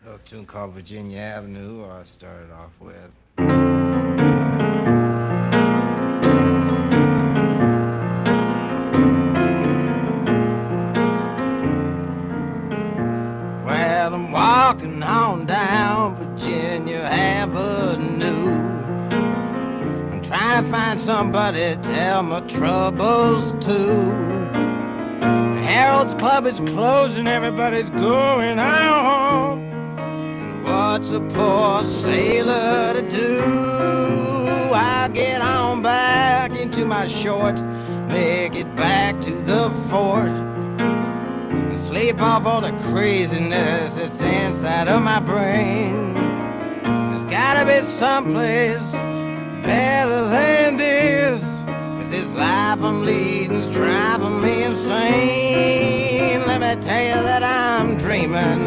A tune called Virginia Avenue, I started off with. Well, I'm walking on down Virginia Avenue. I'm trying to find somebody to tell my troubles to. Harold's Club is closing, everybody's going home. What's a poor sailor to do? I get on back into my short, make it back to the fort, and sleep off all the craziness that's inside of my brain. There's gotta be someplace better than this, 'cause this life I'm leading's driving me insane. Let me tell you that I'm dreaming.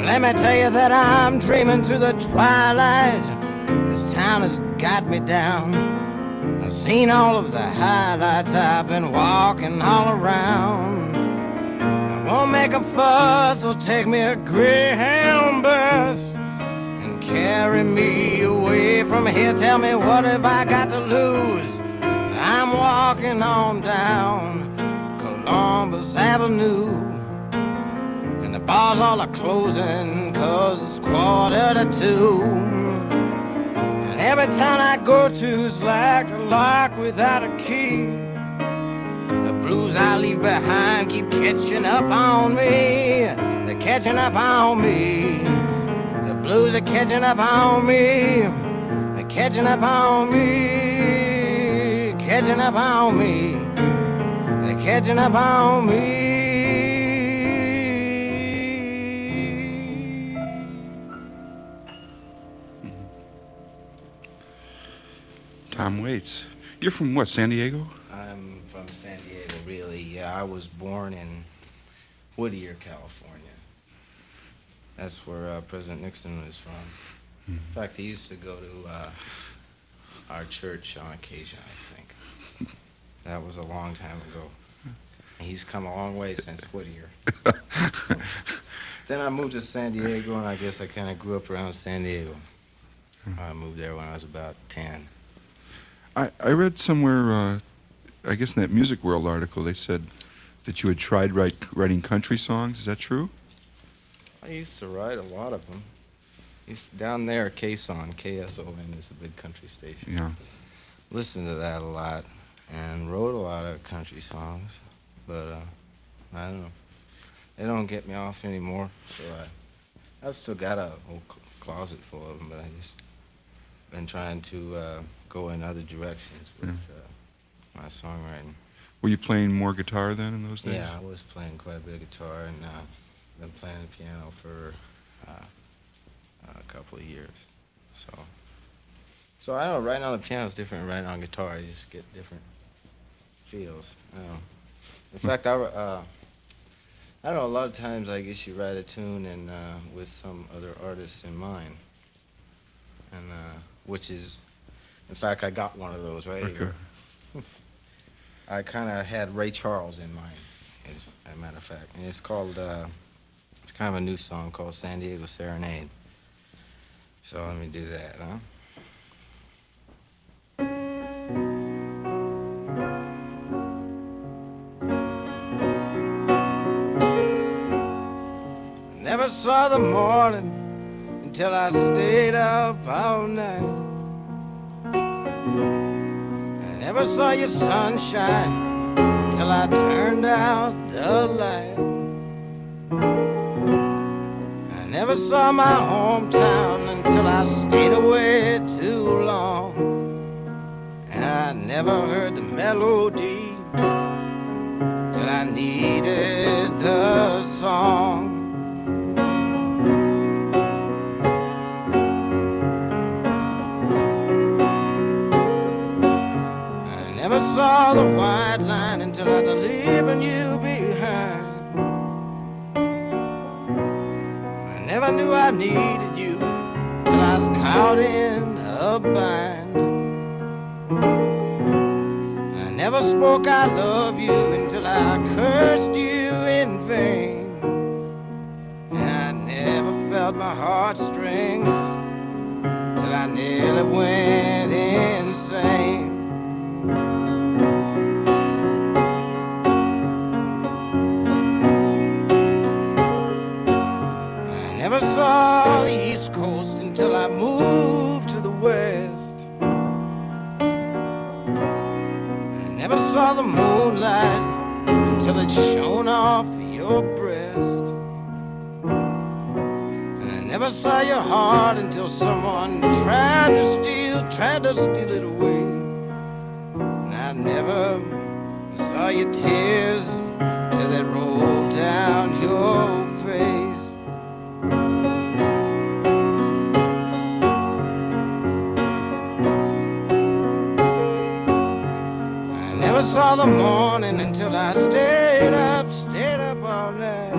Let me tell you that I'm dreaming through the twilight. This town has got me down. I've seen all of the highlights, I've been walking all around. I won't make a fuss, or take me a Greyhound bus and carry me away from here. Tell me, what have I got to lose? I'm walking on down Columbus Avenue, and the bars all are closing 'cause it's 1:45. And every town I go to is like a lock without a key. The blues I leave behind keep catching up on me. They're catching up on me. The blues are catching up on me. They're catching up on me. Catching up on me. They're catching up on me. Tom Waits. You're from what, San Diego? I'm from San Diego, really. Yeah, I was born in Whittier, California. That's where President Nixon was from. In fact, he used to go to our church on occasion, I think. That was a long time ago. He's come a long way since Whittier. Then I moved to San Diego, and I guess I kind of grew up around San Diego. I moved there when I was about 10. I read somewhere, I guess in that Music World article, they said that you had tried writing country songs. Is that true? I used to write a lot of them. Down there, KSON, KSON is a big country station. Yeah. Listened to that a lot and wrote a lot of country songs, but I don't know. They don't get me off anymore, so I've still got a whole closet full of them, but I just been trying to go in other directions with my songwriting. Were you playing more guitar then in those days? Yeah, I was playing quite a bit of guitar, and been playing the piano for a couple of years. So I don't know, writing on the piano is different than writing on guitar. You just get different feels. In fact, I don't know, a lot of times I guess you write a tune and with some other artists in mind, and which is, in fact, I got one of those right here. I kind of had Ray Charles in mind, as a matter of fact, and it's called, it's kind of a new song called San Diego Serenade. So let me do that, huh? Never saw the morning until I stayed up all night. I never saw your sunshine until I turned out the light. I never saw my hometown until I stayed away too long. And I never heard the melody till I needed the song. I never saw the white line until I was leaving you behind. never knew I needed you till I was caught in a bind. I never spoke I love you until I cursed you in vain. And I never felt my heartstrings till I nearly went insane. I never saw the East Coast until I moved to the West. I never saw the moonlight until it shone off your breast. I never saw your heart until someone tried to steal it away. And I never saw your tears till they rolled down your face. I never saw the morning until I stayed up all night.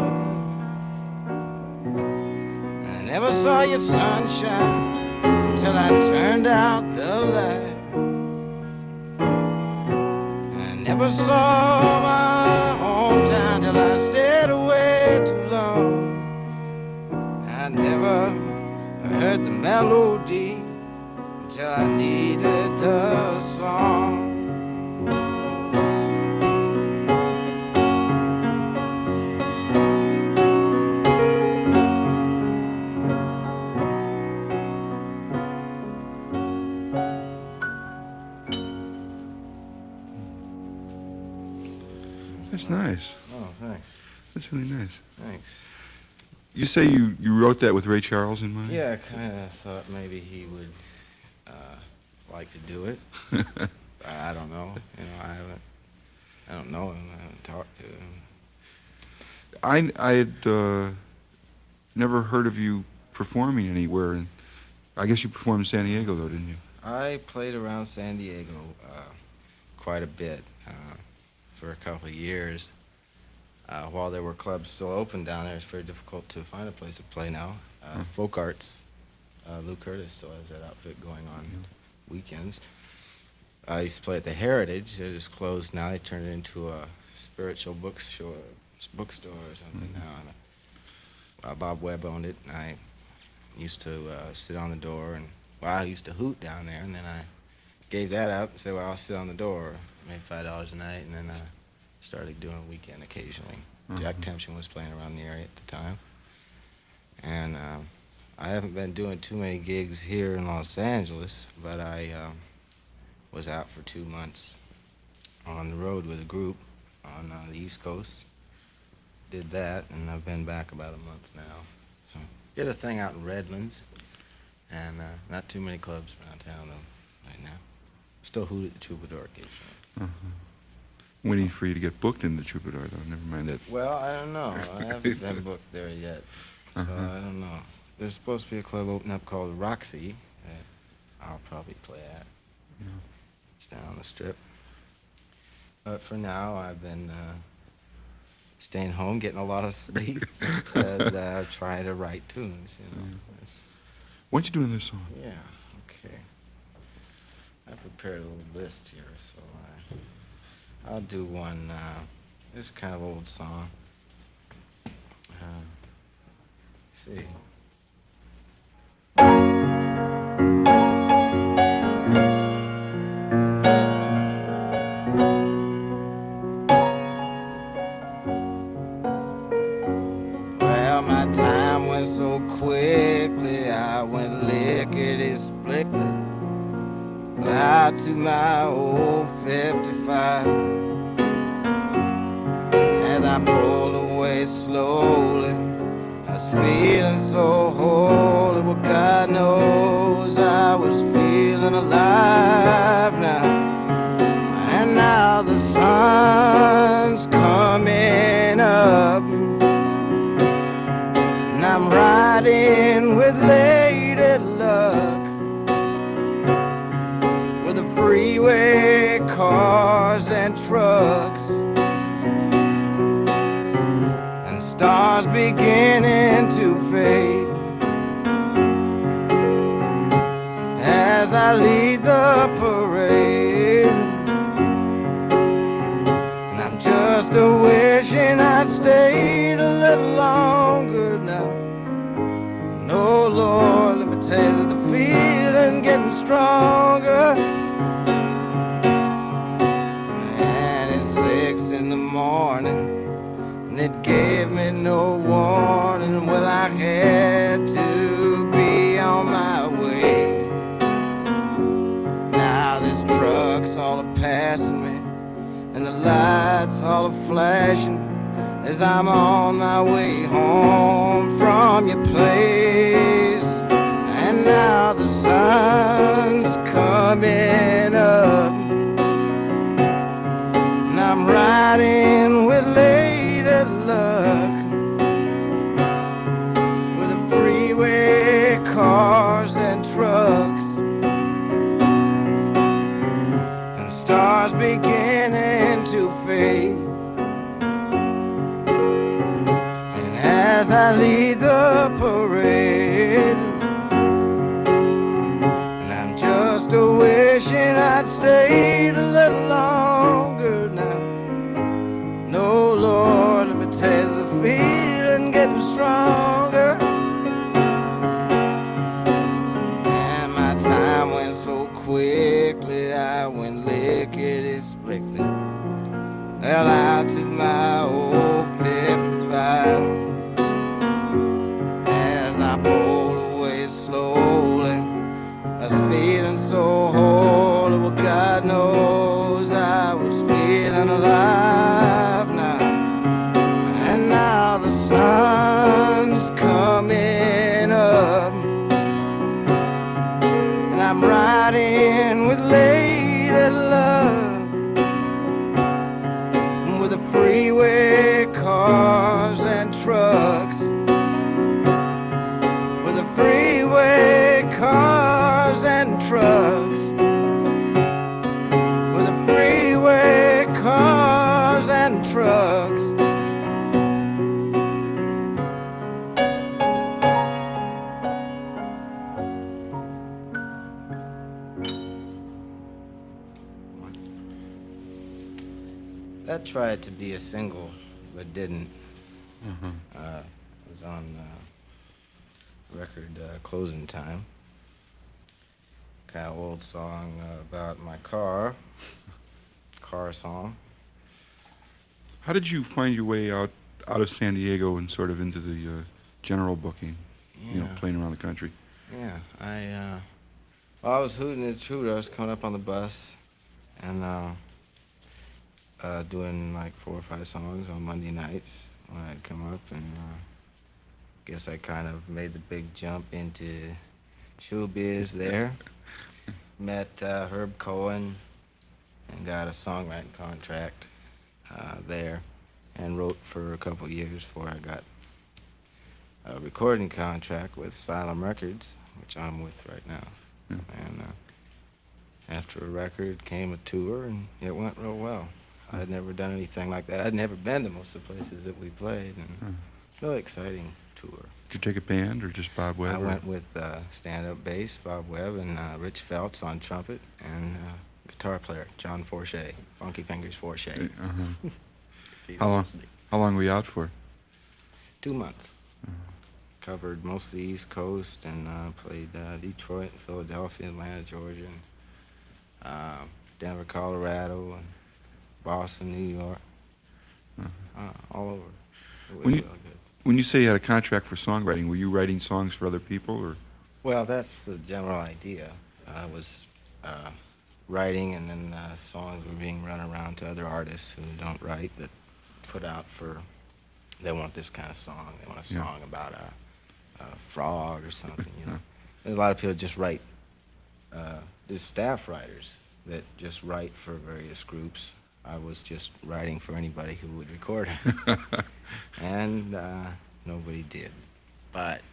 I never saw your sunshine until I turned out the light. I never saw my hometown till I stayed away too long. I never heard the melody until I needed the song. That's nice. Oh, thanks. That's really nice. Thanks. You say you wrote that with Ray Charles in mind? Yeah, I kind of thought maybe he would like to do it. I don't know. You know, I don't know him. I haven't talked to him. I had never heard of you performing anywhere, and I guess you performed in San Diego, though, didn't you? I played around San Diego quite a bit for a couple of years. While there were clubs still open down there, it's very difficult to find a place to play now. Folk Arts, Lou Curtis still has that outfit going on weekends. I used to play at the Heritage. They're just closed now. They turned it into a spiritual bookstore or something now. And, Bob Webb owned it, and I used to sit on the door, and I used to hoot down there, and then I gave that up and said, well, I'll sit on the door, made $5 a night, and then I started doing a weekend occasionally. Jack Tempchin was playing around the area at the time. And I haven't been doing too many gigs here in Los Angeles, but I was out for 2 months on the road with a group on the East Coast. Did that, and I've been back about a month now. So did a thing out in Redlands, and not too many clubs around town though right now. Still hoot at the Troubadour occasionally. Waiting for you to get booked in the Troubadour, though. Never mind that. Well, I don't know. I haven't been booked there yet, so I don't know. There's supposed to be a club opening up called Roxy that I'll probably play at. Yeah. It's down on the Strip. But for now, I've been staying home, getting a lot of sleep, and trying to write tunes. You know. Why don't you do another song? Yeah. Okay. I prepared a little list here, so I'll do one. This kind of old song. Let's see. Well, my time went so quickly, I went lickety-splickly out to my old 55. As I pulled away slowly, I was feeling so holy. Well, God knows I was feeling alive now. And now the sun's coming up, and I'm riding with Lady Luck, with the freeway cars and trucks, and stars beginning to fade. I lead the parade. And I'm just a wishing I'd stayed a little longer now. No, Lord, let me tell you that the feeling getting stronger. And it's 6 in the morning, and it gave me no warning. Well, I had to be on my way. Now there's trucks all a passing me, and the lights all a flashing as I'm on my way home from your place. And now the sun's coming up, and I'm riding with lady luck, with the freeway cars and trucks, and stars beginning to fade. And as I lead the parade, and I'm just a wishing I'd stayed a little longer now. No, Lord, let me tell you, the feeling getting stronger. And my time went so quickly, I went lickety-splickly. Well, out to my old 55. As I pulled away slowly, I was feeling so holy. Well, God knows I was feeling alive now. And now the sun's coming up, and I'm riding with lady love, with the freeway cars and trucks, with the freeway cars and trucks, with the freeway cars and trucks. That tried to be a single, but didn't. It was on record Closing Time. Kind of old song about my car song. How did you find your way out of San Diego and sort of into the general booking? You know, Yeah. playing around the country. Yeah, I was hooting and tooting. I was coming up on the bus and doing like 4 or 5 songs on Monday nights when I'd come up, and guess I kind of made the big jump into showbiz there. Met Herb Cohen and got a songwriting contract there, and wrote for a couple years before I got a recording contract with Asylum Records, which I'm with right now. Yeah. And after a record came a tour, and it went real well. I'd never done anything like that. I'd never been to most of the places that we played, and really exciting tour. Did you take a band or just Bob Webb? I went with stand-up bass, Bob Webb, and Rich Feltz on trumpet, and guitar player, John Forshey, Funky Fingers Forshey. How long were you out for? 2 months. Covered most of the East Coast, and played Detroit, Philadelphia, Atlanta, Georgia, and Denver, Colorado, and Boston, New York, all over. It was really good. When you say you had a contract for songwriting, were you writing songs for other people, or? Well, that's the general idea. I was writing, and then songs were being run around to other artists who don't write, that put out for, they want this kind of song. They want a song about a frog or something, you know. There's a lot of people just write, there's staff writers that just write for various groups. I was just writing for anybody who would record it. And nobody did. But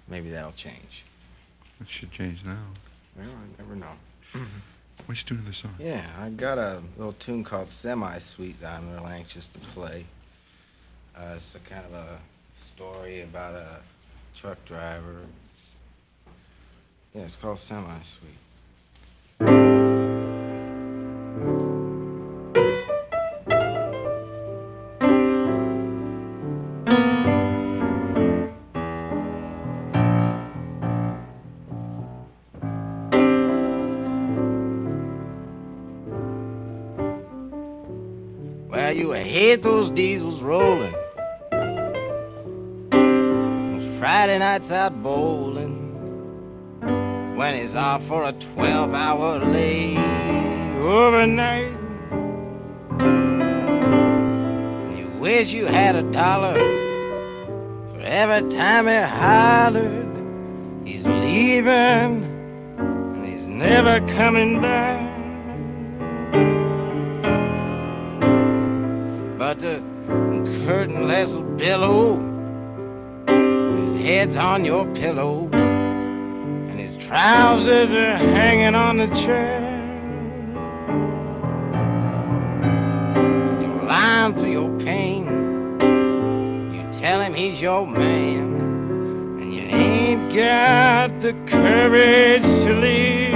maybe that'll change. It should change now. Well, I never know. Why don't you do another song? Yeah, I got a little tune called Semi-Sweet that I'm real anxious to play. It's a kind of a story about a truck driver. It's called Semi-Sweet. Well, you hate those diesels rolling, those Friday nights out bowling, when he's off for a 12-hour lay overnight. You wish you had $1 for every time he hollered he's leaving and he's never coming back. But the curtainless billow, his head's on your pillow, and his trousers are hanging on the chair. You're lying through your pain, you tell him he's your man, and you ain't got the courage to leave.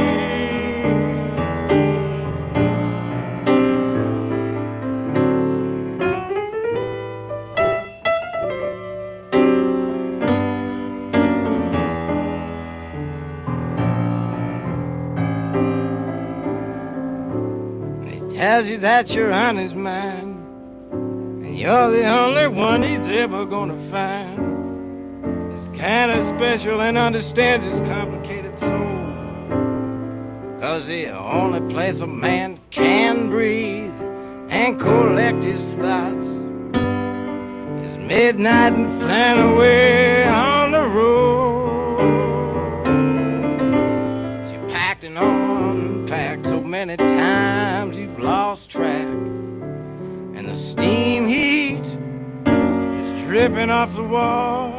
Tells you that you're on his mind, and you're the only one he's ever gonna find. He's kinda special and understands his complicated soul, 'cause the only place a man can breathe and collect his thoughts is midnight and flying away on the road. You packed and unpacked so many times you've lost track, and the steam heat is dripping off the wall.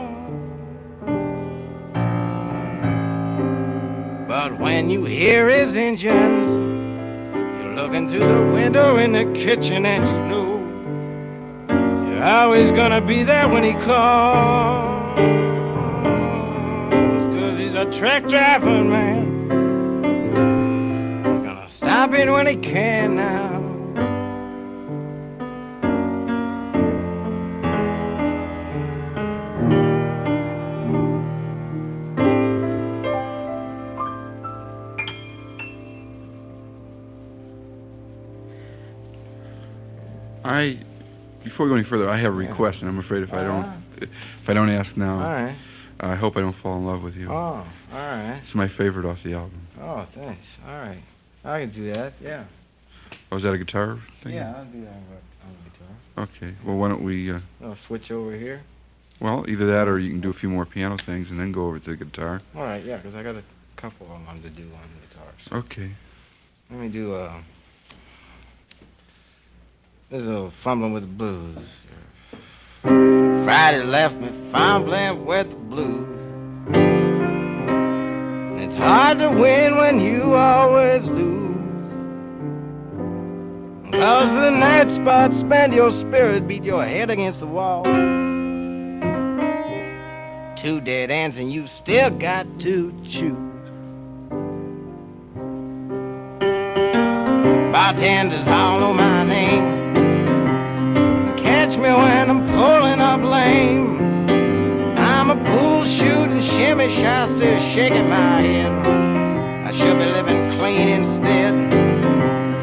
But when you hear his engines, you're looking through the window in the kitchen, and you know you're always gonna be there when he calls, 'cause he's a truck driving man. He's gonna stop in when he can now. Before we go any further, I have a request, and I'm afraid if I don't ask now, All right. I hope I don't fall in love with you. Oh, all right. It's my favorite off the album. Oh, thanks. All right. I can do that, yeah. Oh, is that a guitar thing? Yeah, I'll do that on the guitar. Okay. Well, why don't we? I'll switch over here. Well, either that, or you can do a few more piano things and then go over to the guitar. All right, yeah, because I got a couple of them to do on the guitar. So Okay. let me do There's a fumbling with the blues. Friday left me fumbling with the blues. It's hard to win when you always lose, 'cause the night spots spend your spirit, beat your head against the wall. 2 dead ends and you still got to choose. Bartenders all know my name. Catch me when I'm pulling up lame. I'm a pool shooting shimmy shot, still shaking my head. I should be living clean instead.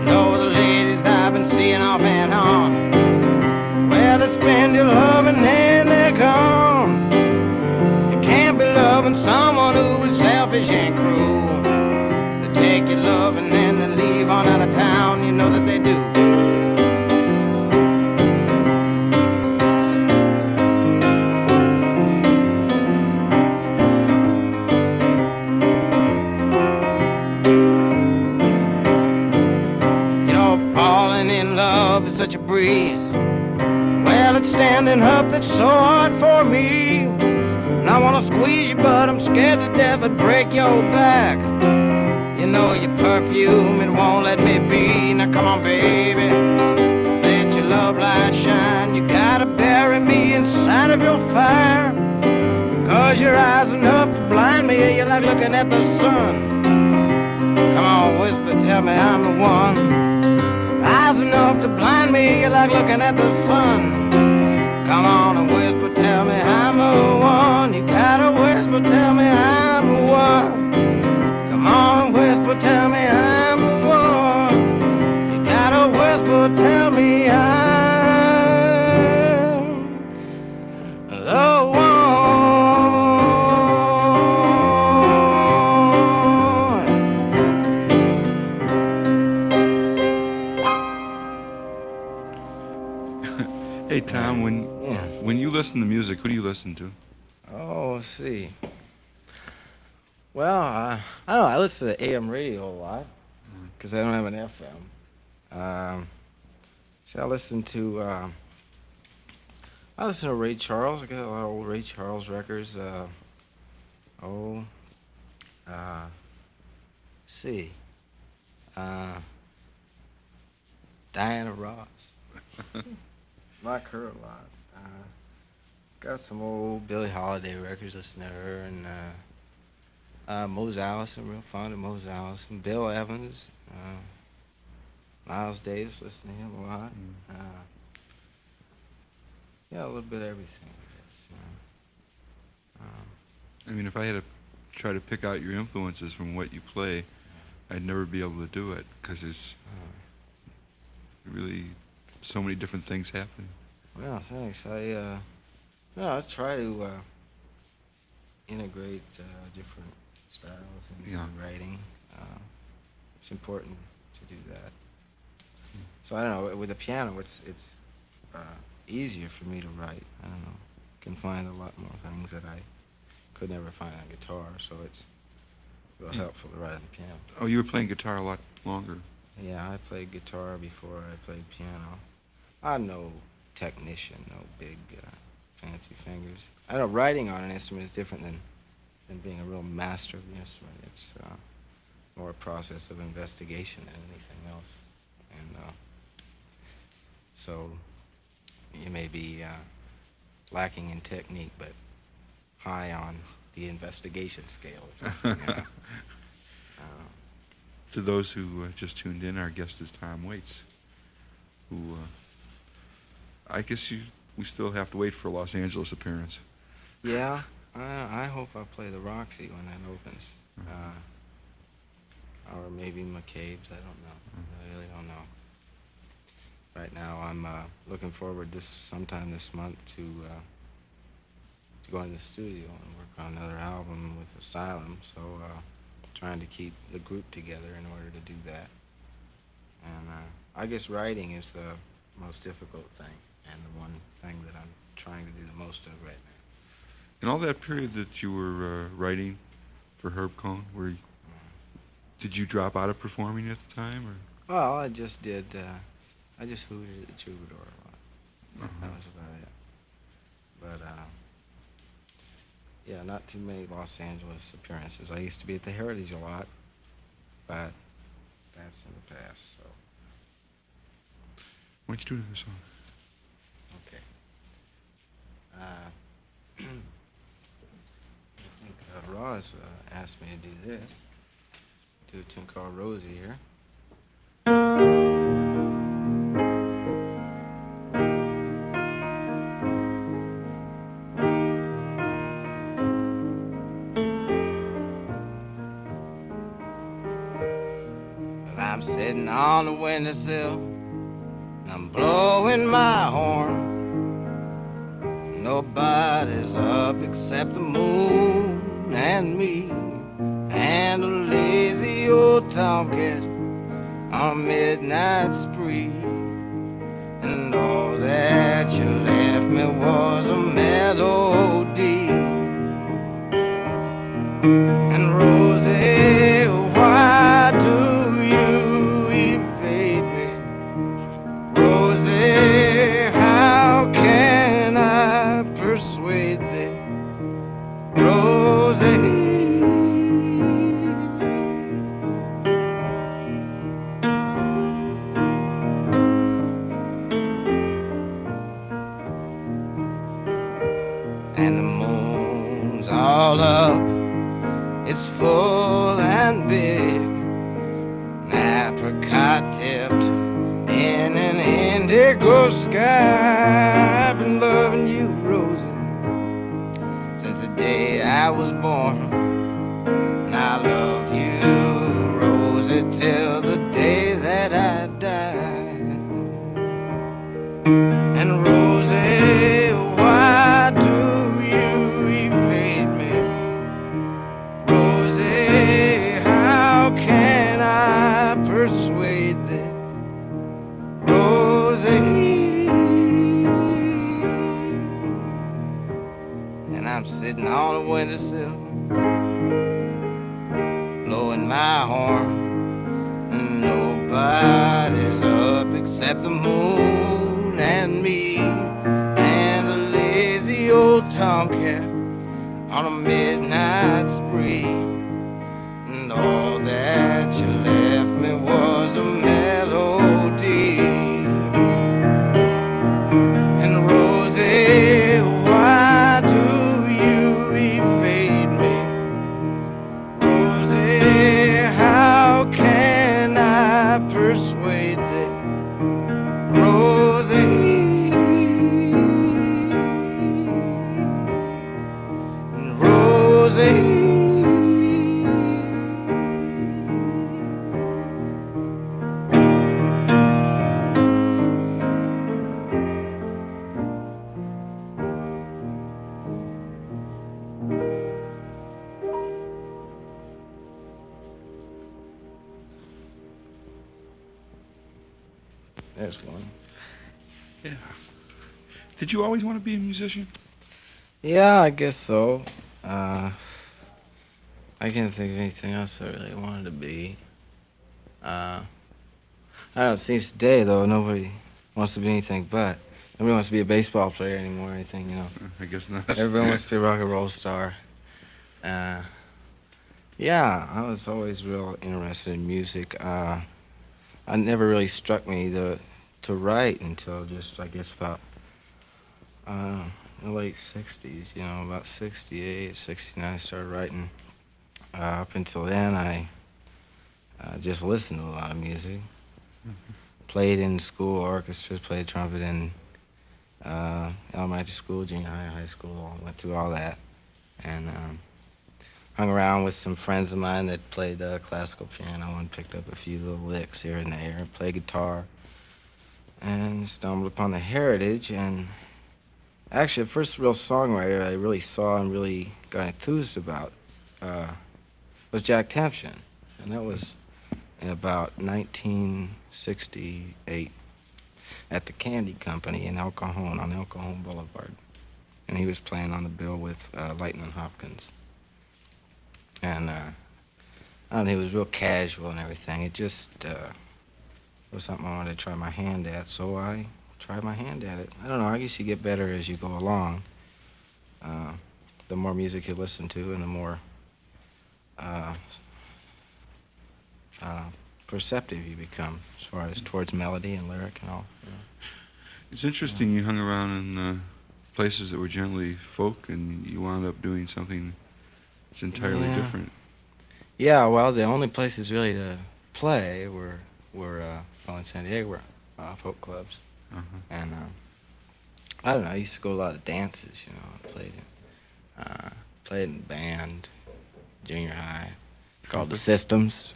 Know the ladies I've been seeing off and on, well, they spend your love and then they're gone. You can't be loving someone who is selfish and cruel. They take your love and then they leave on out of town. You know that they do. Such a breeze, well, it's standing up that's so hard for me. And I wanna squeeze you, but I'm scared to death it'd break your back. You know your perfume, it won't let me be. Now come on, baby, let your love light shine. You gotta bury me inside of your fire, 'cause your eyes enough to blind me. You're like looking at the sun. Come on, whisper, tell me I'm the one. Eyes enough to blind me, you're like looking at the sun. Come on and whisper, tell me I'm the one. You gotta whisper, tell me I'm the one. Come on and whisper, tell me I'm the one. You gotta whisper, tell me I'm listen to music, who do you listen to? Oh, let's see. Well, I don't know. I listen to AM radio a lot because I don't have an FM. See, I listen to Ray Charles. I got a lot of old Ray Charles records. Oh, uh, see, uh, Diana Ross. Like her a lot. Got some old Billie Holiday records. Listen to her and Mose Allison. Real fond of Mose Allison. Bill Evans. Miles Davis. Listen to him a lot. Yeah, a little bit of everything, I guess. I mean, if I had to try to pick out your influences from what you play, I'd never be able to do it because there's really so many different things happening. Well, thanks. I try to integrate different styles into Yeah. writing. It's important to do that. So I don't know. With the piano, it's easier for me to write. I don't know. Can find a lot more things that I could never find on guitar. So it's real helpful to write on the piano. Oh, you were playing guitar a lot longer. Yeah, I played guitar before I played piano. I'm no technician, no big fancy fingers. I know writing on an instrument is different than being a real master of the instrument. It's more a process of investigation than anything else. And so you may be lacking in technique, but high on the investigation scale. Or something, you know? To those who just tuned in, our guest is Tom Waits, who I guess we still have to wait for a Los Angeles appearance. Yeah, I hope I'll play the Roxy when that opens. Or maybe McCabe's, I don't know. I really don't know. Right now I'm looking forward sometime this month to go in the studio and work on another album with Asylum, so trying to keep the group together in order to do that. And I guess writing is the most difficult thing, and the one thing that I'm trying to do the most of right now. In all that period that you were writing for Herb Cohn, did you drop out of performing at the time, or? Well, I just hooted at the Troubadour a lot. That was about it. But yeah, not too many Los Angeles appearances. I used to be at the Heritage a lot, but that's in the past, so. Why don't you do another song? Okay. I think Roz asked me to do this. Do a tune called Rosie here. I'm sitting on the windowsill, and I'm blowing my horn. Nobody's up except the moon and me, and a lazy old tomcat on a midnight spree. And all that you left me was a melody. And Rosie, why do you evade me? Rosie, how can I persuade thee? Rosie. And the moon's all up, it's full and big, an apricot tipped in an indigo sky. I've been loving you, Rosie, since the day I was born. And I love you, Rosie, till the day that I die. And Rosie, why do you evade me? Rosie, how can I persuade thee? Rosie. and I'm sitting on the windowsill, blowing my horn. Nobody's up except the moon and me and a lazy old tomcat on a midnight spree. And all that you left me was a melody. And Rosie, why do you evade me? Rosie, how can I persuade thee? Rosie, Rosie. There's one. Yeah. Did you always want to be a musician? Yeah, I guess so. I can't think of anything else I really wanted to be. I don't see today though. Nobody wants to be anything but. Nobody wants to be a baseball player anymore or anything, you know. I guess not. Everybody wants to be a rock and roll star. Yeah, I was always real interested in music. It never really struck me to write until just, I guess, about the late 60s, you know, about 68, 69, I started writing. Up until then, I just listened to a lot of music. Played in school orchestras, played trumpet in elementary school, junior high, high school, went through all that. And hung around with some friends of mine that played classical piano and picked up a few little licks here and there, played guitar, and stumbled upon the Heritage. And actually, the first real songwriter I really saw and really got enthused about was Jack Tempchin, and that was in about 1968 at the Candy Company in El Cajon, on El Cajon Boulevard. And he was playing on the bill with Lightnin' Hopkins. And I don't know, he was real casual and everything. It just was something I wanted to try my hand at, so I tried my hand at it. I don't know, I guess you get better as you go along. The more music you listen to and the more perceptive you become as far as towards melody and lyric and all. You know. It's interesting you hung around in places that were generally folk and you wound up doing something that's entirely different. Yeah, well, the only places really to play were well, in San Diego were folk clubs. And I don't know, I used to go to a lot of dances, you know. I played in a band, junior high, called the Systems.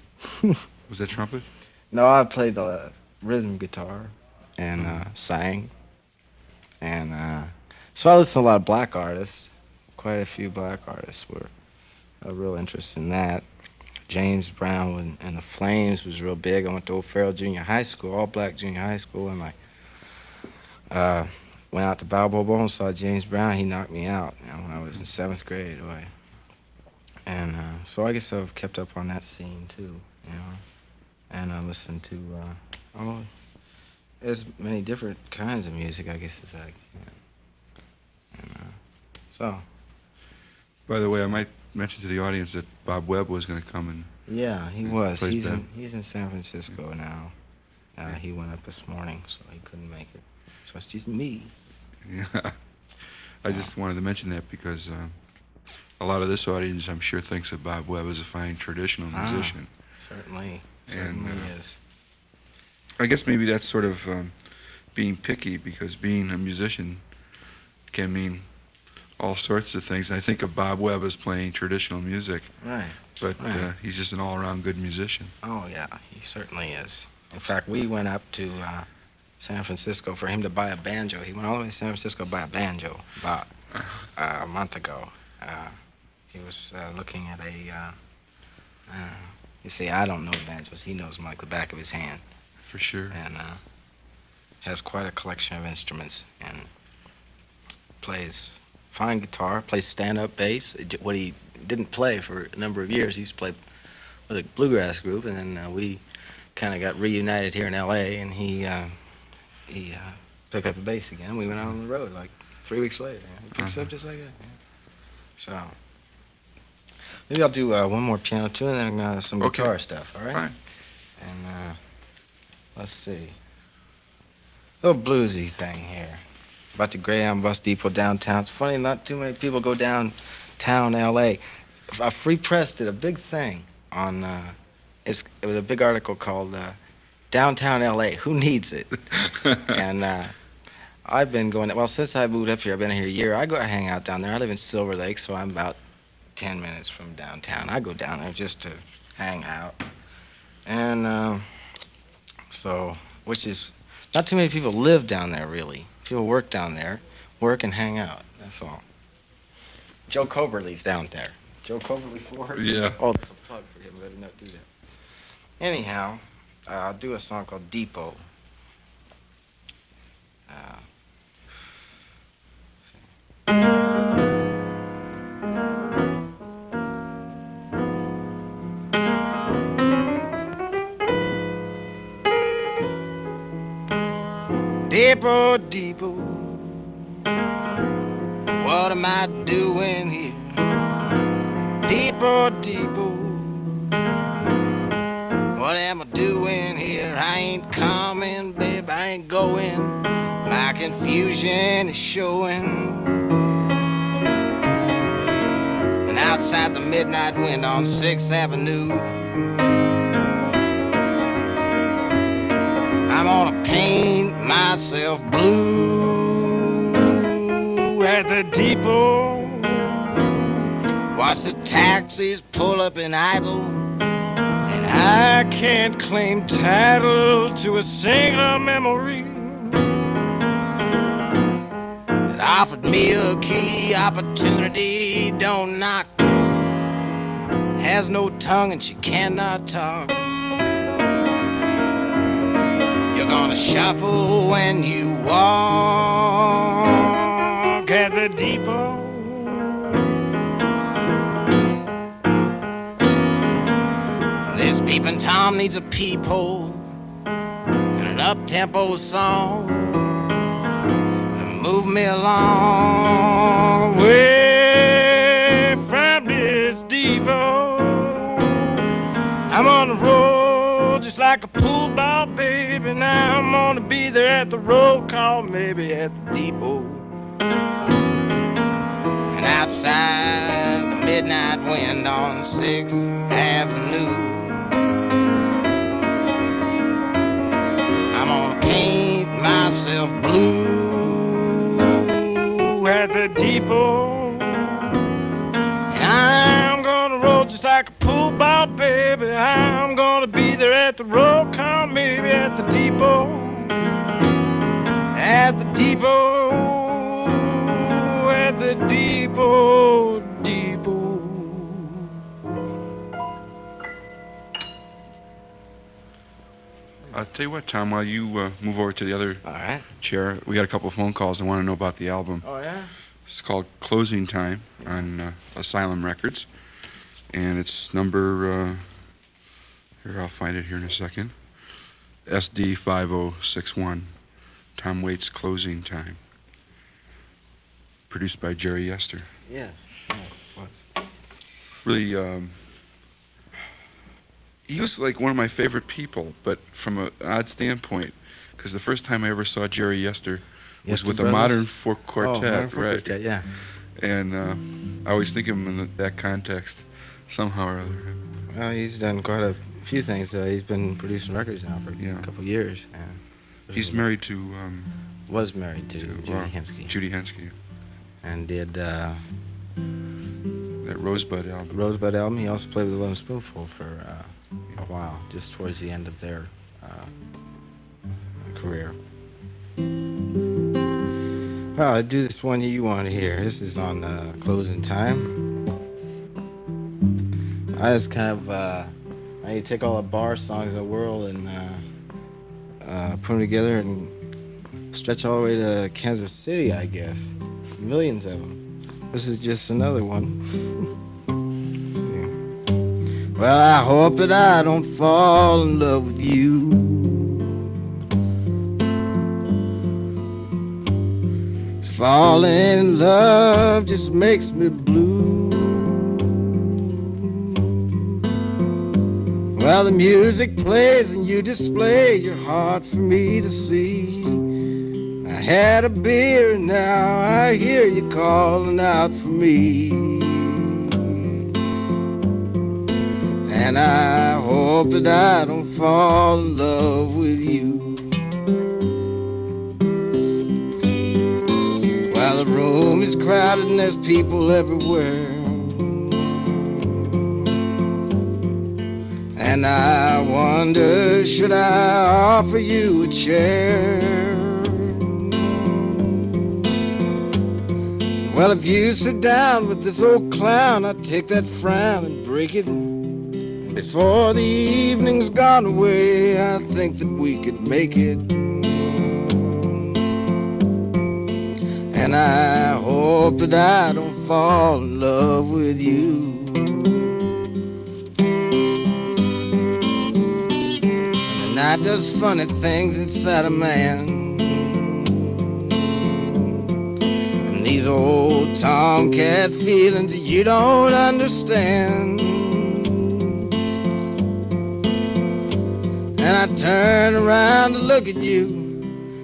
Was that trumpet? No, I played the rhythm guitar and sang. And so I listened to a lot of black artists. Quite a few black artists were a real interest in that. James Brown and the Flames was real big. I went to Old Farrell Junior High School, all black junior high school, and went out to Balboa and saw James Brown. He knocked me out, you know, when I was in 7th grade. And so I guess I've kept up on that scene too, you know. And I listened to as many different kinds of music, I guess, as I can. And so. By the way, I might mention to the audience that Bob Webb was going to come and yeah, he was. plays He's band. in San Francisco now. He went up this morning, so he couldn't make it. So it's just me. Yeah. I just wanted to mention that because a lot of this audience, I'm sure, thinks of Bob Webb as a fine traditional musician. Certainly And is. I guess maybe that's sort of being picky because being a musician can mean all sorts of things. I think of Bob Webb as playing traditional music, Right. but Right. He's just an all-around good musician. Oh, yeah, he certainly is. In fact, we went up to San Francisco for him to buy a banjo. He went all the way to San Francisco to buy a banjo about a month ago. He was looking at you see, I don't know banjos. He knows them like the back of his hand. For sure. And has quite a collection of instruments and plays fine guitar, plays stand-up bass. What he didn't play for a number of years, he used to play with a bluegrass group, and then we kind of got reunited here in L.A., and he picked up the bass again. We went out on the road like 3 weeks later. He picks up just like that. Yeah. So maybe I'll do one more piano tune and then some guitar stuff. All right. Fine. And let's see. Little bluesy thing here. About the Greyhound Bus Depot downtown. It's funny, not too many people go downtown L.A. Free Press did a big thing on. It was a big article called "Downtown L.A. Who Needs It?" And I've been going. Well, since I moved up here, I've been here a year. I go hang out down there. I live in Silver Lake, so I'm about 10 minutes from downtown. I go down there just to hang out, and which is not too many people live down there really. People work down there, work and hang out. That's all. Joe Coberly's down there. Joe Coberly Ford? Yeah. Oh, there's a plug for him. Better not do that. Anyhow, I'll do a song called Depot. Depot, Depot, what am I doing here? Depot, Depot, what am I doing here? I ain't coming, babe, I ain't going. My confusion is showing. And outside the midnight wind on 6th Avenue, I'm gonna paint myself blue at the depot. Watch the taxis pull up and idle, and I can't claim title to a single memory that offered me a key. Opportunity don't knock, has no tongue and she cannot talk. You're gonna shuffle when you walk at the depot. This peeping Tom needs a peephole and an up-tempo song to move me along away from this depot. I'm on the road just like a pool ball, baby. Now I'm gonna be there at the roll call, maybe at the depot. And outside the midnight wind on 6th Avenue, I'm gonna paint myself blue at the depot. And I'm gonna roll just like a pool ball, baby. I'm gonna be there at the roll call, maybe at the depot. At the depot, at the depot, depot. I'll tell you what, Tom, while you move over to the other chair, we got a couple of phone calls. I want to know about the album. Oh, yeah? It's called Closing Time on Asylum Records. And it's number, here, I'll find it here in a second, SD5061, Tom Waits' Closing Time. Produced by Jerry Yester. Yes, it was. Really, he was like one of my favorite people, but from an odd standpoint, because the first time I ever saw Jerry Yester was with Brothers? a Modern Folk Quartet, Modern Folk right? Quartet, yeah. And I always think of him in that context, somehow or other. Well, he's done quite a few things. He's been producing records now for a couple of years. He's married to... was married to Judy Henske. Judy Henske. And did... that Rosebud album. Rosebud album. He also played with the Lovin' Spoonful for a while, just towards the end of their career. Well, I'll do this one you want to hear. This is on Closing Time. I just kind of, I take all the bar songs in the world and put them together and stretch all the way to Kansas City, I guess. Millions of them. This is just another one. Well, I hope that I don't fall in love with you. 'Cause falling in love just makes me blue. Well, the music plays and you display your heart for me to see. I had a beer and now I hear you calling out for me. And I hope that I don't fall in love with you. Well, the room is crowded and there's people everywhere. And I wonder, should I offer you a chair? Well, if you sit down with this old clown, I'd take that frown and break it. Before the evening's gone away, I think that we could make it. And I hope that I don't fall in love with you. And the night does funny things inside a man. And these old tomcat feelings that you don't understand. And I turn around to look at you.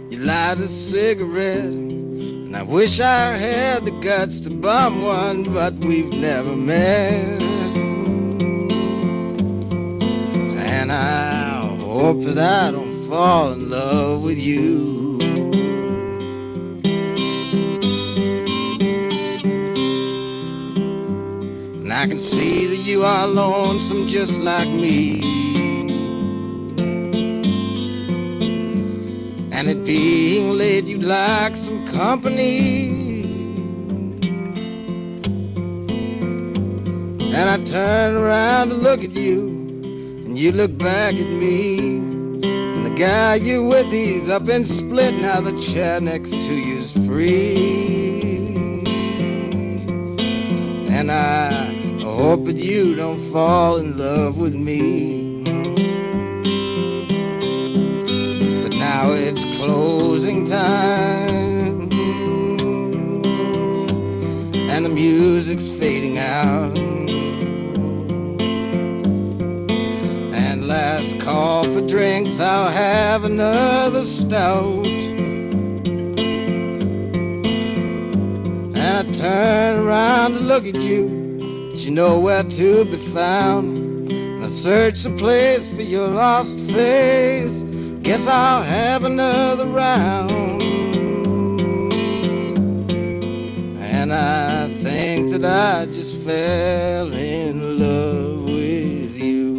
You light a cigarette. And I wish I had the guts to bum one, but we've never met. And I hope that I don't fall in love with you. And I can see that you are lonesome just like me. And it being late, you'd like some company. And I turn around to look at you, and you look back at me. And the guy you're with, he's up and split. Now the chair next to you's free. And I hope that you don't fall in love with me. Now it's closing time, and the music's fading out. And last call for drinks, I'll have another stout. And I turn around to look at you, but you know where to be found. And I search the place for your lost face. Guess I'll have another round. And I think that I just fell in love with you.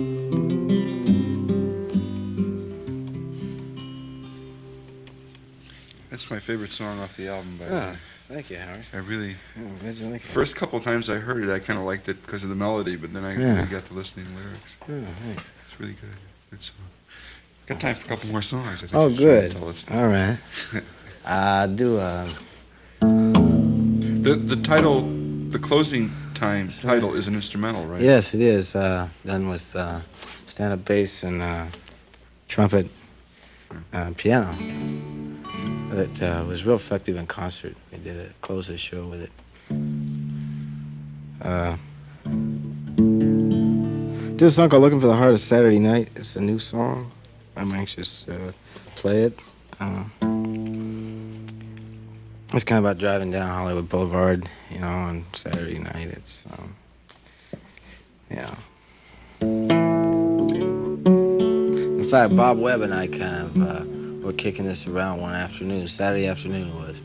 That's my favorite song off the album, by the way. Thank you, Howard. I really, Glad you like it. first couple of times I heard it, I kind of liked it because of the melody, but then I really got to listening to lyrics. Thanks. It's really good. Good song. Got time for a couple more songs, I think. Oh, good. All right. Do The title, the closing time title is an instrumental, right? Yes, it is. Done with stand-up bass and trumpet, piano. It was real effective in concert. We did it, close the show with it. Do a song called "Looking for the Heart of Saturday Night." It's a new song. I'm anxious to play it. It's kind of about driving down Hollywood Boulevard, you know, on Saturday night. It's, yeah. In fact, Bob Webb and I kind of were kicking this around one afternoon. Saturday afternoon was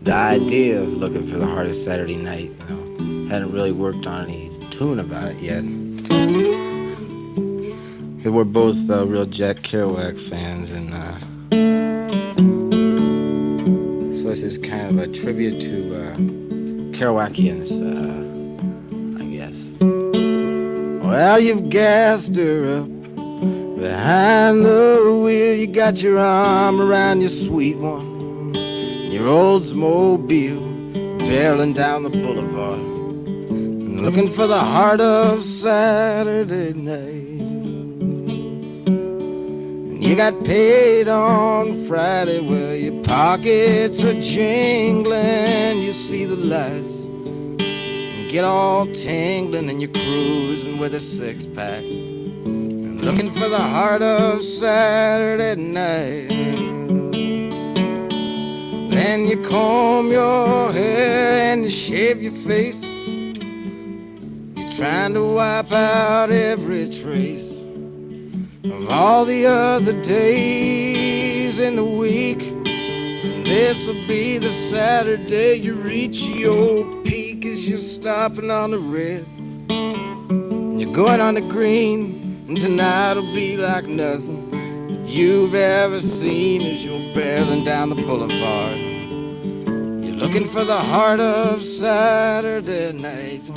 the idea of looking for the heart of Saturday night, you know. Hadn't really worked on any tune about it yet. We're both real Jack Kerouac fans, and so this is kind of a tribute to Kerouacians, I guess. Well, you've gassed her up behind the wheel. You got your arm around your sweet one, your Oldsmobile. barreling down the boulevard, looking for the heart of Saturday night. And you got paid on Friday, well, your pockets are jingling. You see the lights and get all tingling, and you're cruising with a six-pack, looking for the heart of Saturday night. Then you comb your hair and you shave your face. You're trying to wipe out every trace of all the other days in the week. This'll be the Saturday you reach your peak as you're stopping on the red. You're going on the green, and tonight'll be like nothing you've ever seen as you're barreling down the boulevard. You're looking for the heart of Saturday night.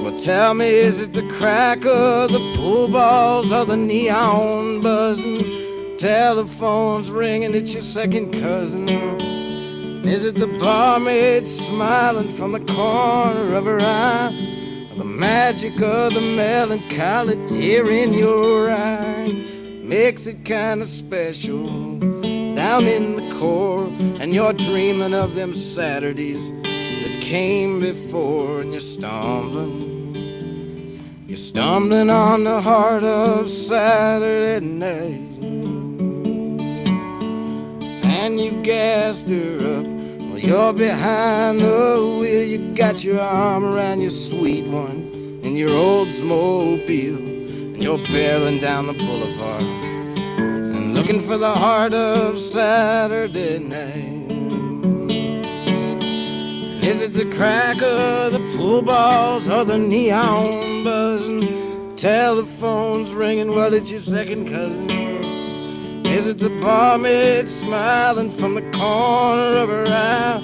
Well, tell me, is it the crack of the pool balls or the neon buzzing? Telephone's ringing, it's your second cousin. Is it the barmaid smiling from the corner of her eye? The magic of the melancholy tear in your eye makes it kind of special down in the core. And you're dreaming of them Saturdays that came before. And you're stumbling on the heart of Saturday night. And you gassed her up, well, you're behind the wheel. You got your arm around your sweet one in your Oldsmobile, and you're barreling down the boulevard and looking for the heart of Saturday night. Is it the crack of the pool balls or the neon buzzing? Telephone's ringing, well, it's your second cousin. Is it the barmaid smiling from the corner of her eye?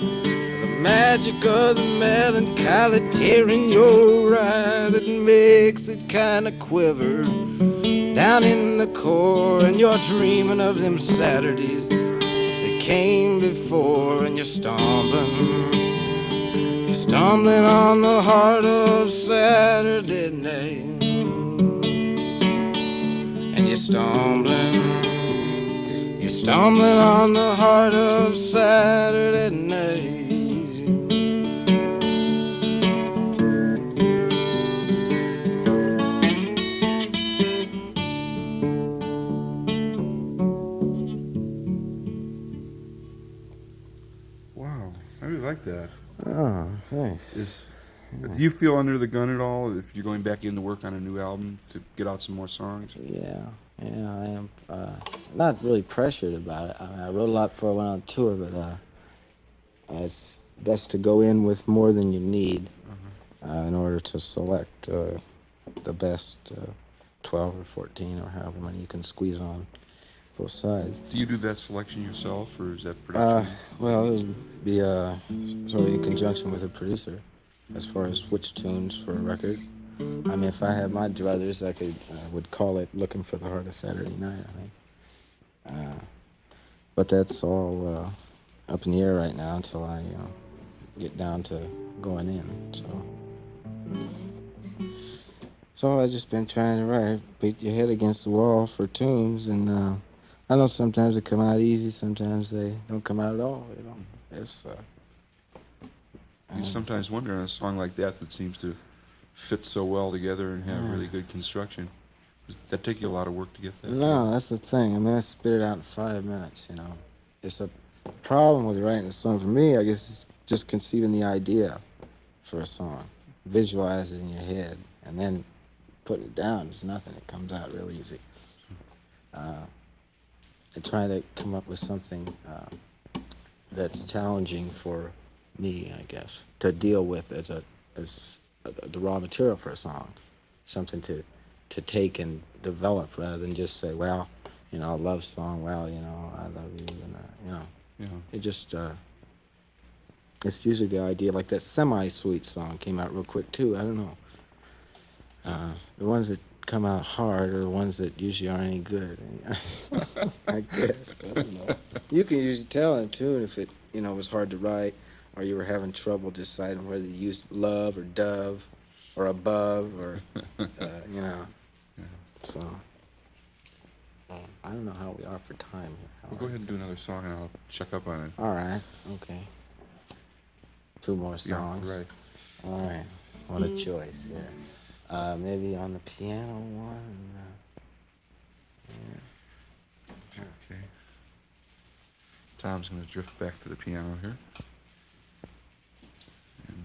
The magic of the melancholy tear in your eye that makes it kind of quiver down in the core. And you're dreaming of them Saturdays that came before. And you're stumbling on the heart of Saturday night. And you're stumbling on the heart of Saturday night. Wow, I really like that. Oh, thanks. Do you feel under the gun at all if you're going back in to work on a new album to get out some more songs? Yeah, I am. Not really pressured about it. I wrote a lot before I went on tour, but it's best to go in with more than you need in order to select the best 12 or 14 or however many you can squeeze on both sides. Do you do that selection yourself, or is that production? Well, it would be sort of in conjunction with a producer as far as which tunes for a record. I mean, if I had my druthers, I would call it Looking for the Heart of Saturday Night, I think. But that's all up in the air right now until I get down to going in. So I've just been trying to write, beat your head against the wall for tunes, and I know sometimes they come out easy, sometimes they don't come out at all. It's. You sometimes wonder on a song like that seems to fit so well together and have really good construction. Does that take you a lot of work to get that? No, that's the thing. I mean, I spit it out in 5 minutes, It's a problem with writing a song for me, I guess, is just conceiving the idea for a song, visualize it in your head, and then putting it down. There's nothing. It comes out real easy. I try to come up with something that's challenging for me, I guess, to deal with as the raw material for a song, something to take and develop rather than just say, well, a love song, well, I love you, and it just it's usually the idea, like that semi-sweet song came out real quick too. I don't know. The ones that come out hard are the ones that usually aren't any good. I guess. I don't know. You can usually tell in a tune if it, was hard to write. or you were having trouble deciding whether you used love or dove or above or, you know. Yeah. So, I don't know how we are for time here. We'll go ahead and do another song and I'll check up on it. All right. Okay. 2 more songs. Yeah, right. All right. What a choice here. Maybe on the piano one. Yeah. Okay. Tom's going to drift back to the piano here. And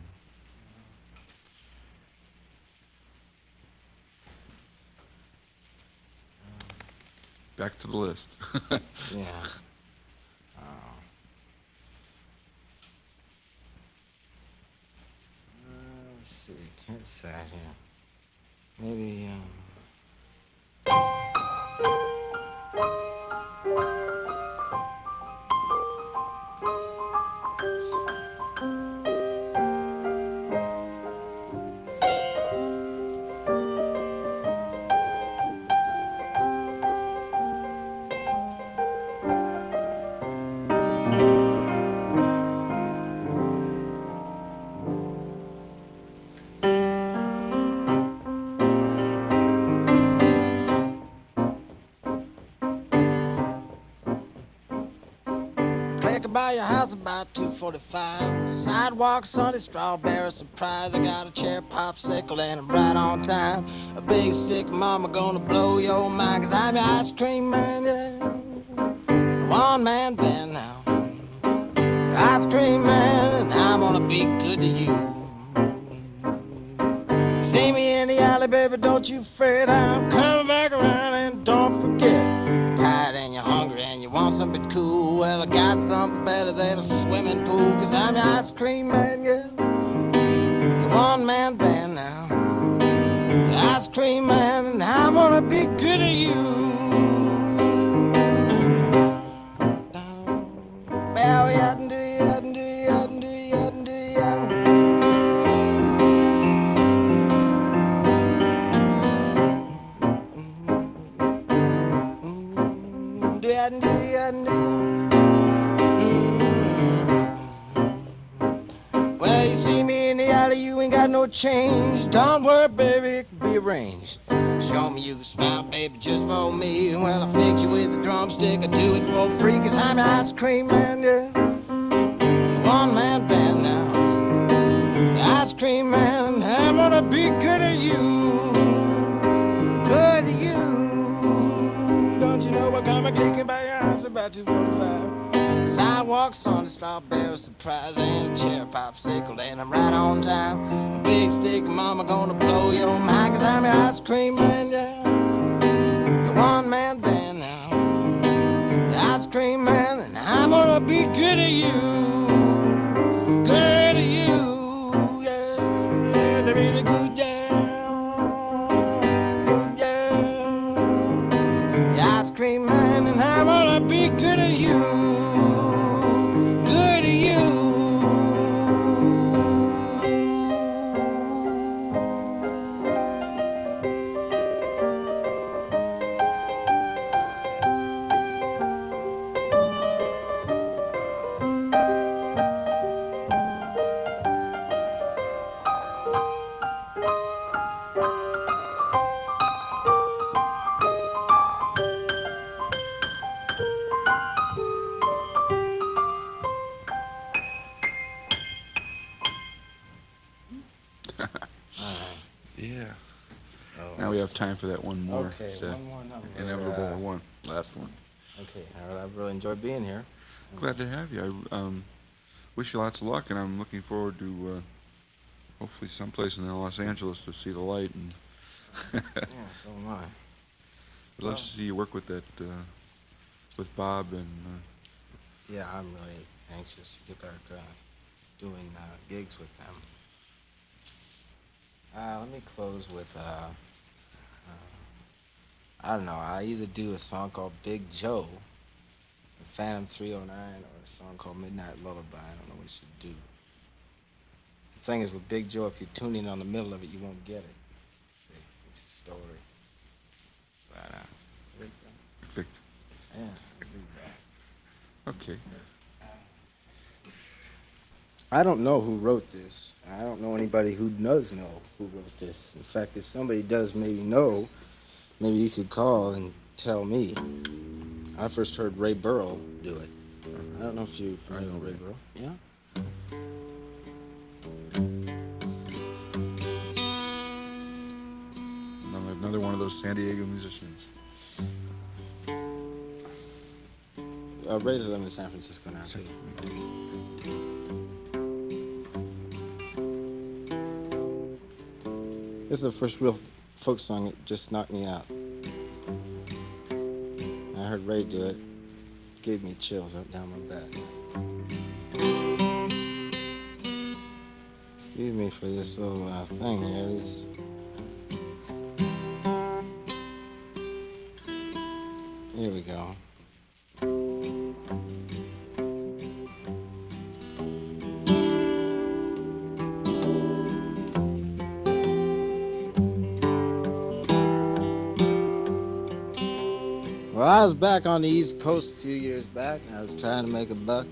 back to the list. Yeah. Let's see. Can't decide here. Maybe. Click by your house about 2:45. Sidewalk, Sunday, strawberry surprise. I got a cherry popsicle and I'm right on time. A big stick, mama, gonna blow your mind. Cause I'm your ice cream man, yeah. One man band now. Ice cream man, and I'm gonna be good to you. See me in the alley, baby, don't you fret. I'm coming back around and don't forget. Tired and you're hungry and you want something cool. Well, I got something better than a swimming pool. Cause I'm your ice cream man, yeah. The one man band now. The ice cream man, and I'm gonna be good to you. Well, yeah, do ya, do ya, do ya, do ya. Well, you see me in the alley, you ain't got no change. Don't worry, baby, it can be arranged. Show me you can smile, baby, just for me. Well, I fix you with a drumstick, I do it for free. Cause I'm your ice cream man, yeah. The one man band now. The ice cream man, I'm gonna be good to you. Good to you. Don't you know I got my clicking by your house about 2:45? Sidewalks on the strawberry surprise and a cherry popsicle, and I'm right on time. A big stick, mama, gonna blow your mind. Cause I'm your ice cream man, yeah. The one man band now. The ice cream man, and I'm gonna be good to you. Good to you, yeah. Yeah, to be the good, yeah. Good, yeah. The ice cream man, and I'm gonna be good to you. Good to you. Yeah. Oh, Now we have time for that one more. Okay, the one more number. Inevitable one. Last one. Okay, Harold, I've really enjoyed being here. Glad to have you. I wish you lots of luck, and I'm looking forward to hopefully someplace in Los Angeles to see the light. And Yeah, so am I. I'd love to see you work with that with Bob and. Yeah, I'm really anxious to get back doing gigs with them. Let me close with, I don't know, I either do a song called Big Joe, Phantom 309, or a song called Midnight Lullaby. I don't know what you should do. The thing is with Big Joe, if you tune in on the middle of it, you won't get it. See, it's a story. But, Perfect. yeah, I'll do that. Okay. I don't know who wrote this. I don't know anybody who does know who wrote this. In fact, if somebody does maybe know, maybe you could call and tell me. I first heard Ray Burrow do it. I don't know if you're familiar with Ray Burrow. Yeah? Another one of those San Diego musicians. Ray's living in San Francisco now, too. This is the first real folk song that just knocked me out. I heard Ray do it. It gave me chills up down my back. Excuse me for this little thing here. Here we go. Well, I was back on the East Coast a few years back, and I was trying to make a buck.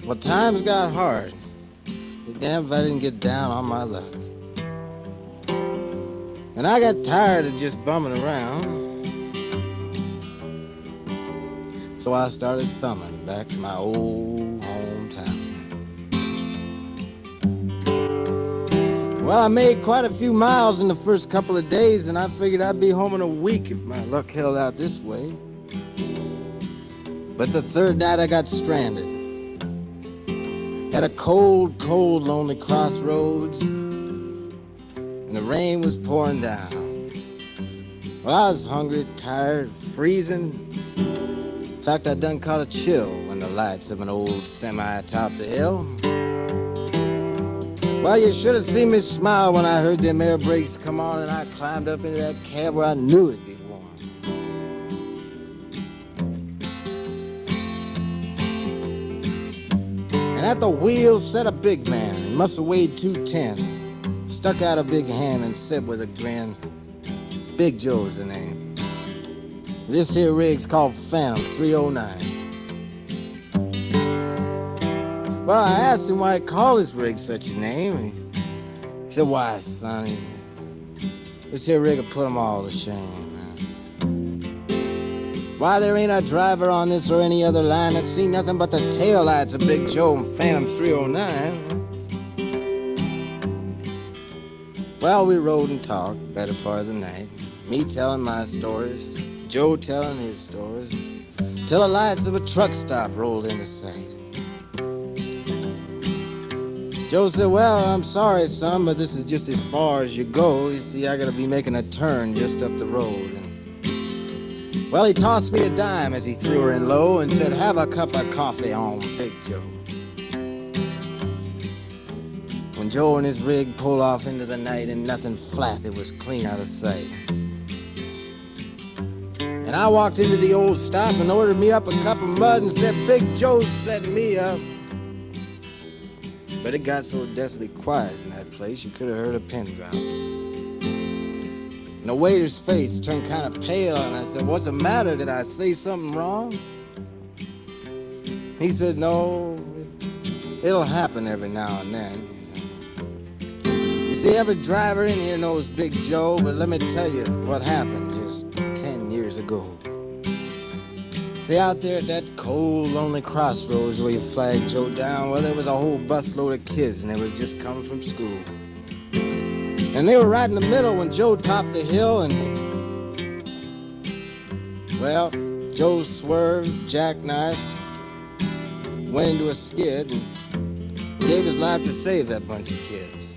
Well, times got hard. Be damned if I didn't get down on my luck. And I got tired of just bumming around. So I started thumbing back to my old hometown. Well, I made quite a few miles in the first couple of days, and I figured I'd be home in a week if my luck held out this way. But the third night I got stranded at a cold, cold, lonely crossroads, and the rain was pouring down. Well, I was hungry, tired, freezing. In fact, I done caught a chill when the lights of an old semi topped the hill. Well, you should have seen me smile when I heard them air brakes come on, and I climbed up into that cab where I knew it'd be warm. And at the wheel sat a big man. He must have weighed 210. Stuck out a big hand and said with a grin, Big Joe's the name. This here rig's called Phantom 309. Well, I asked him why he called his rig such a name. He said, why, son, this here rig will put them all to shame. Why, there ain't a driver on this or any other line that's seen nothing but the taillights of Big Joe and Phantom 309. Well, we rode and talked better part of the night. Me telling my stories, Joe telling his stories, till the lights of a truck stop rolled into sight. Joe said, well, I'm sorry, son, but this is just as far as you go. You see, I gotta be making a turn just up the road. And, well, he tossed me a dime as he threw her in low and said, have a cup of coffee on Big Joe. When Joe and his rig pulled off into the night and nothing flat, it was clean out of sight. And I walked into the old stop and ordered me up a cup of mud and said, Big Joe's setting me up. But it got so deathly quiet in that place, you could have heard a pin drop. And the waiter's face turned kind of pale, and I said, what's the matter? Did I say something wrong? He said, no, it'll happen every now and then. You see, every driver in here knows Big Joe, but let me tell you what happened just 10 years ago. See, out there at that cold, lonely crossroads where you flagged Joe down, well, there was a whole busload of kids, and they were just coming from school. And they were right in the middle when Joe topped the hill, and, well, Joe swerved, jackknifed, went into a skid, and gave his life to save that bunch of kids.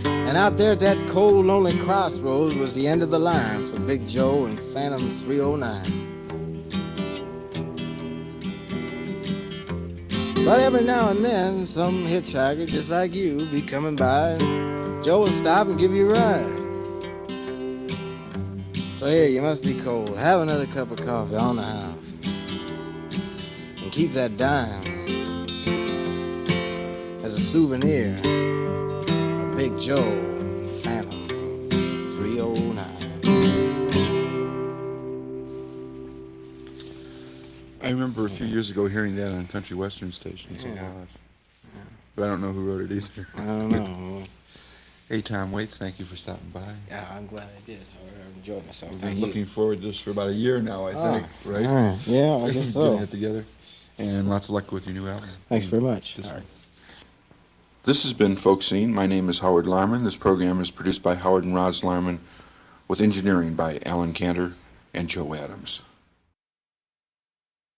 And out there at that cold, lonely crossroads was the end of the line for Big Joe and Phantom 309. But every now and then, some hitchhiker just like you be coming by, and Joe will stop and give you a ride. So here, you must be cold. Have another cup of coffee on the house. And keep that dime as a souvenir of Big Joe, Phantom 309. remember a few years ago hearing that on country western stations. Yeah. Yeah. But I don't know who wrote it either. I don't know. Hey, Tom Waits, thank you for stopping by. Yeah, I'm glad I did. I enjoyed myself. We've Thank been you. looking forward to this for about a year now, I think, right? Yeah, I guess so. Getting it together. And lots of luck with your new album. Thanks very much. This All right. one. This has been Folk Scene. My name is Howard Larman. This program is produced by Howard and Roz Larman with engineering by Alan Cantor and Joe Adams.